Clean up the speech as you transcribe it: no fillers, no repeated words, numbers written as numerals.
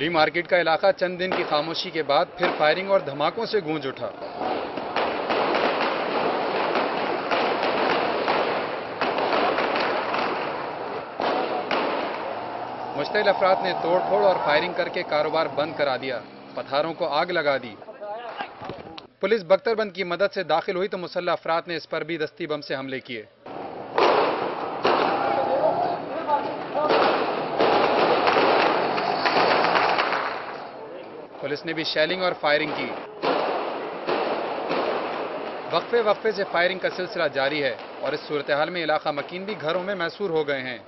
Flea market का इलाका चंद दिन की खामोशी के बाद फिर फायरिंग और धमाकों से गूंज उठा। मुश्तिल अफराद ने तोड़फोड़ और फायरिंग करके कारोबार बंद करा दिया, पथारों को आग लगा दी। पुलिस बख्तरबंद की मदद से दाखिल हुई तो मुसल्लह अफराद ने इस पर भी दस्ती बम से हमले किए। पुलिस ने भी शेलिंग और फायरिंग की। वक्फे वक्फे से फायरिंग का सिलसिला जारी है और इस सूरत हाल में इलाका मकीन भी घरों में महसूर हो गए हैं।